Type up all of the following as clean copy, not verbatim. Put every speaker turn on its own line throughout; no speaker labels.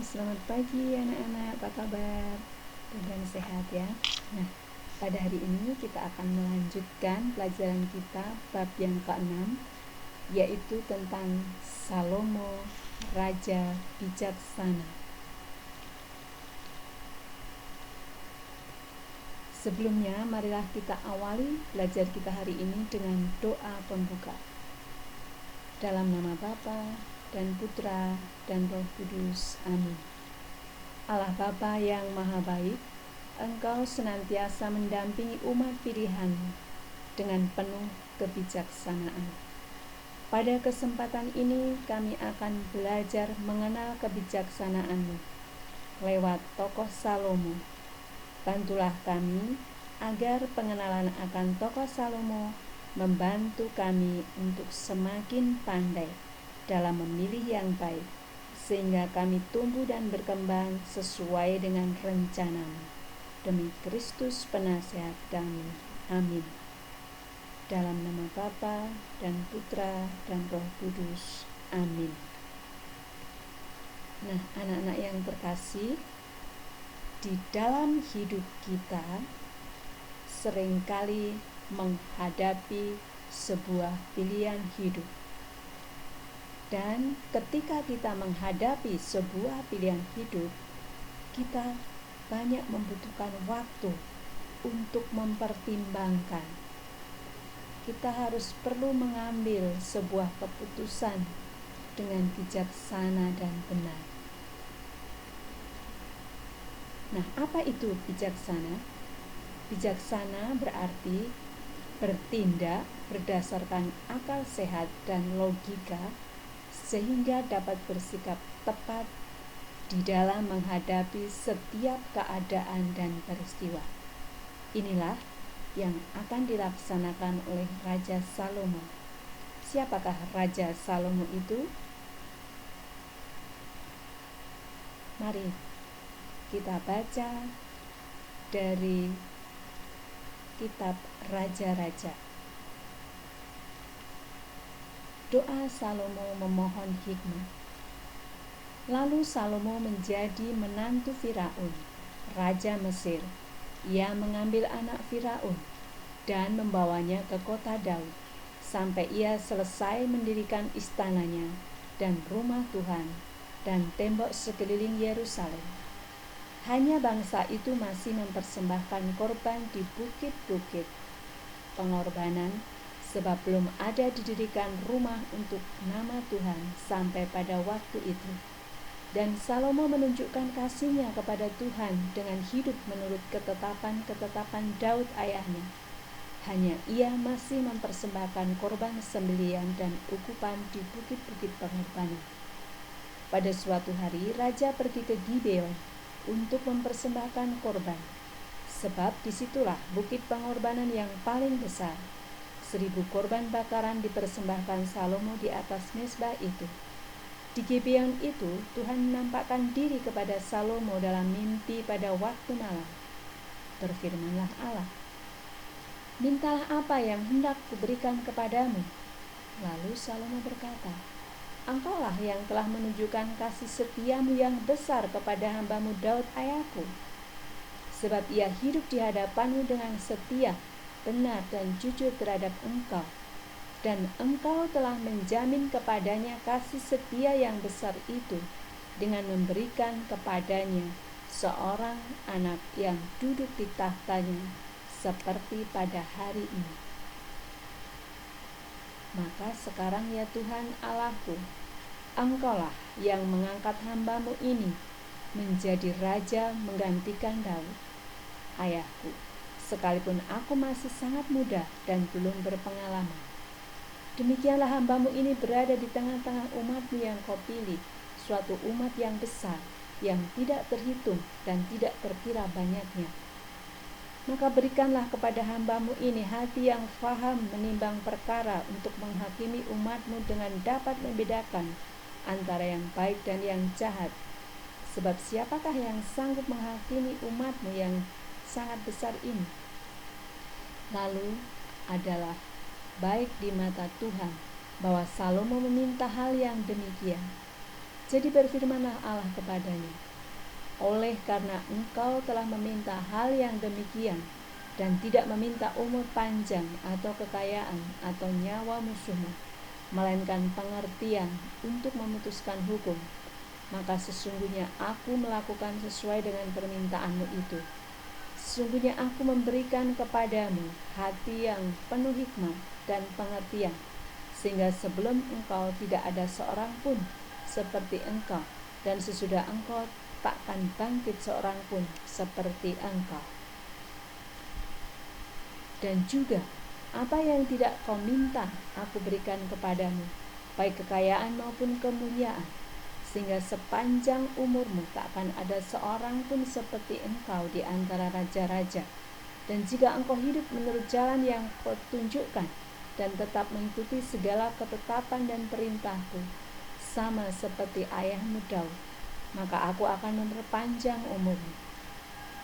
Selamat pagi anak-anak, apa kabar? Mudah-mudahan sehat ya. Nah, pada hari ini kita akan melanjutkan pelajaran kita bab yang ke-6, yaitu tentang Salomo, Raja Bijaksana. Sebelumnya, marilah kita awali belajar kita hari ini dengan doa pembuka. Dalam nama Bapa dan Putra dan Roh Kudus. Amin. Allah Bapa yang Maha Baik, Engkau senantiasa mendampingi umat pilihan-Mu dengan penuh kebijaksanaan. Pada kesempatan ini kami akan belajar mengenal kebijaksanaan-Mu lewat tokoh Salomo. Bantulah kami agar pengenalan akan tokoh Salomo membantu kami untuk semakin pandai dalam memilih yang baik, sehingga kami tumbuh dan berkembang sesuai dengan rencana-Mu. Demi Kristus penasihat kami. Amin. Dalam nama Bapa dan Putra dan Roh Kudus. Amin. Nah, anak-anak yang terkasih, di dalam hidup kita seringkali menghadapi sebuah pilihan hidup. Dan ketika kita menghadapi sebuah pilihan hidup, kita banyak membutuhkan waktu untuk mempertimbangkan. Kita harus perlu mengambil sebuah keputusan dengan bijaksana dan benar. Nah, apa itu bijaksana? Bijaksana berarti bertindak berdasarkan akal sehat dan logika, sehingga dapat bersikap tepat di dalam menghadapi setiap keadaan dan peristiwa. Inilah yang akan dilaksanakan oleh Raja Salomo. Siapakah Raja Salomo itu? Mari kita baca dari kitab Raja-Raja. Doa Salomo memohon hikmat. Lalu Salomo menjadi menantu Firaun, Raja Mesir. Ia mengambil anak Firaun dan membawanya ke kota Daud, sampai ia selesai mendirikan istananya dan rumah Tuhan dan tembok sekeliling Yerusalem. Hanya bangsa itu masih mempersembahkan korban di bukit-bukit pengorbanan, sebab belum ada didirikan rumah untuk nama Tuhan sampai pada waktu itu. Dan Salomo menunjukkan kasihnya kepada Tuhan dengan hidup menurut ketetapan-ketetapan Daud ayahnya. Hanya ia masih mempersembahkan korban sembelian dan ukupan di bukit-bukit pengorbanan. Pada suatu hari raja pergi ke Gibeon untuk mempersembahkan korban, sebab disitulah bukit pengorbanan yang paling besar. 1000 korban bakaran dipersembahkan Salomo di atas mezbah itu. Di Gibeon itu Tuhan menampakkan diri kepada Salomo dalam mimpi pada waktu malam. Berfirmanlah Allah, "Mintalah apa yang hendak kuberikan kepadamu." Lalu Salomo berkata, "Engkaulah yang telah menunjukkan kasih setiamu yang besar kepada hambamu Daud ayahku. Sebab ia hidup di hadapanmu dengan setia, benar dan jujur terhadap engkau. Dan engkau telah menjamin kepadanya kasih setia yang besar itu dengan memberikan kepadanya seorang anak yang duduk di tahtanya seperti pada hari ini. Maka sekarang ya Tuhan Allahku, Engkaulah yang mengangkat hambamu ini menjadi raja menggantikan Daud, ayahku, sekalipun aku masih sangat muda dan belum berpengalaman. Demikianlah hambamu ini berada di tengah-tengah umatmu yang kau pilih, suatu umat yang besar, yang tidak terhitung dan tidak terkira banyaknya. Maka berikanlah kepada hambamu ini hati yang faham menimbang perkara untuk menghakimi umatmu dengan dapat membedakan antara yang baik dan yang jahat. Sebab siapakah yang sanggup menghakimi umatmu yang sangat besar ini? Lalu adalah baik di mata Tuhan bahwa Salomo meminta hal yang demikian. Jadi berfirmanlah Allah kepadanya, oleh karena engkau telah meminta hal yang demikian dan tidak meminta umur panjang atau kekayaan atau nyawa musuhmu, melainkan pengertian untuk memutuskan hukum, maka sesungguhnya aku melakukan sesuai dengan permintaanmu itu. Sesungguhnya aku memberikan kepadamu hati yang penuh hikmat dan pengertian, sehingga sebelum engkau tidak ada seorang pun seperti engkau, dan sesudah engkau takkan bangkit seorang pun seperti engkau. Dan juga apa yang tidak kau minta aku berikan kepadamu, baik kekayaan maupun kemuliaan, sehingga sepanjang umurmu takkan ada seorang pun seperti engkau di antara raja-raja. Dan jika engkau hidup menurut jalan yang kau tunjukkan dan tetap mengikuti segala ketetapan dan perintahku, sama seperti ayahmu Daud, maka aku akan memperpanjang umurmu.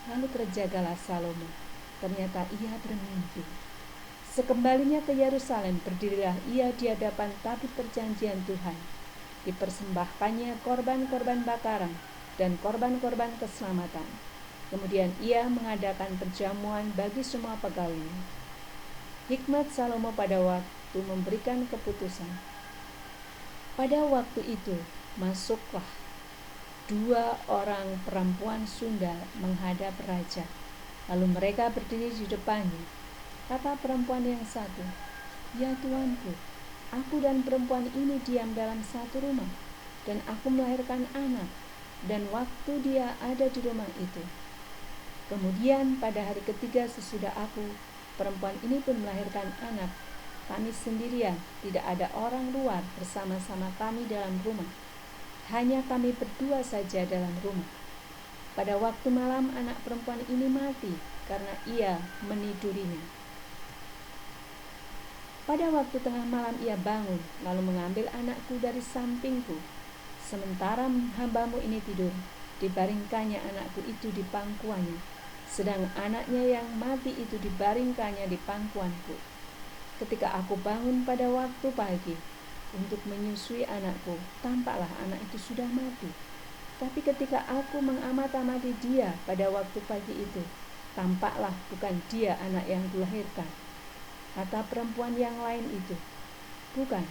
Lalu terjagalah Salomo. Ternyata ia bermimpi. Sekembalinya ke Yerusalem, berdirilah ia di hadapan tabut perjanjian Tuhan. Dipersembahkannya korban-korban bakaran dan korban-korban keselamatan. Kemudian ia mengadakan perjamuan bagi semua pegawainya. Hikmat Salomo pada waktu memberikan keputusan. Pada waktu itu masuklah 2 orang perempuan Sunda menghadap raja. Lalu mereka berdiri di depannya. Kata perempuan yang satu, "Ya tuanku, aku dan perempuan ini diam dalam satu rumah, dan aku melahirkan anak, dan waktu dia ada di rumah itu. Kemudian pada hari ketiga sesudah aku, perempuan ini pun melahirkan anak. Kami sendirian, tidak ada orang luar bersama-sama kami dalam rumah. Hanya kami berdua saja dalam rumah. Pada waktu malam anak perempuan ini mati karena ia menidurinya. Pada waktu tengah malam ia bangun, lalu mengambil anakku dari sampingku. Sementara hambamu ini tidur, dibaringkannya anakku itu di pangkuannya, sedang anaknya yang mati itu dibaringkannya di pangkuanku. Ketika aku bangun pada waktu pagi untuk menyusui anakku, tampaklah anak itu sudah mati. Tapi ketika aku mengamati dia pada waktu pagi itu, tampaklah bukan dia anak yang kulahirkan." Kata perempuan yang lain itu, "Bukan,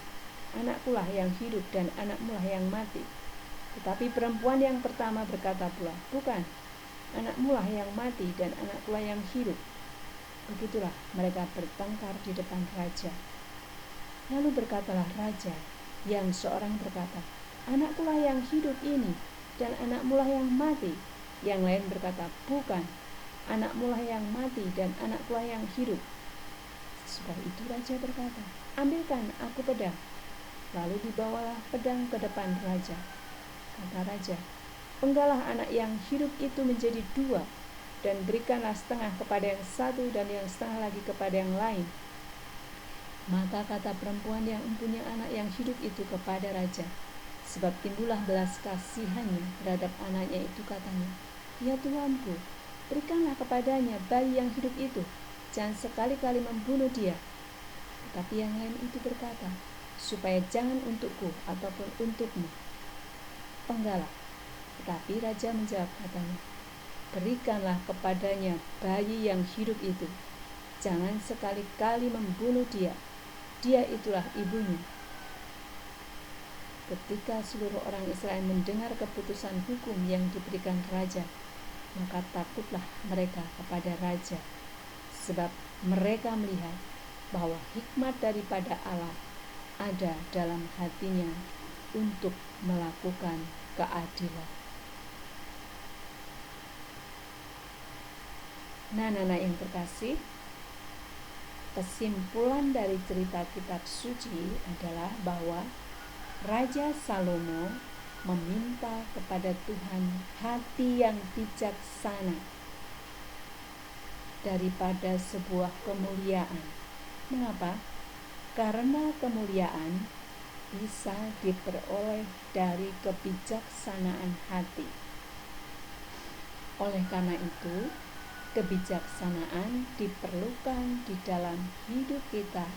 anakkulah yang hidup dan anakmulah yang mati." Tetapi perempuan yang pertama berkata pula, "Bukan, anakmulah yang mati dan anakkulah yang hidup." Begitulah mereka bertengkar di depan raja. Lalu berkatalah raja, yang seorang berkata, "Anakkulah yang hidup ini dan anakmulah yang mati." Yang lain berkata, "Bukan, anakmulah yang mati dan anakkulah yang hidup." Sesudah itu raja berkata, "Ambilkan aku pedang." Lalu dibawalah pedang ke depan raja. Kata raja, "Penggalah anak yang hidup itu menjadi 2, dan berikanlah setengah kepada yang satu dan yang setengah lagi kepada yang lain." Maka kata perempuan yang mempunyai anak yang hidup itu kepada raja, sebab timbullah belas kasihannya terhadap anaknya itu, katanya, "Ya tuanku, berikanlah kepadanya bayi yang hidup itu, jangan sekali-kali membunuh dia." Tetapi yang lain itu berkata, "Supaya jangan untukku ataupun untukmu, penggalah." Tetapi raja menjawab, katanya, "Berikanlah kepadanya bayi yang hidup itu, jangan sekali-kali membunuh dia. Dia itulah ibunya." Ketika seluruh orang Israel mendengar keputusan hukum yang diberikan raja, maka takutlah mereka kepada raja, sebab mereka melihat bahwa hikmat daripada Allah ada dalam hatinya untuk melakukan keadilan. Nah, anak yang terkasih, kesimpulan dari cerita kitab suci adalah bahwa Raja Salomo meminta kepada Tuhan hati yang bijaksana daripada sebuah kemuliaan. Mengapa? Karena kemuliaan bisa diperoleh dari kebijaksanaan hati. Oleh karena itu, kebijaksanaan diperlukan di dalam hidup kita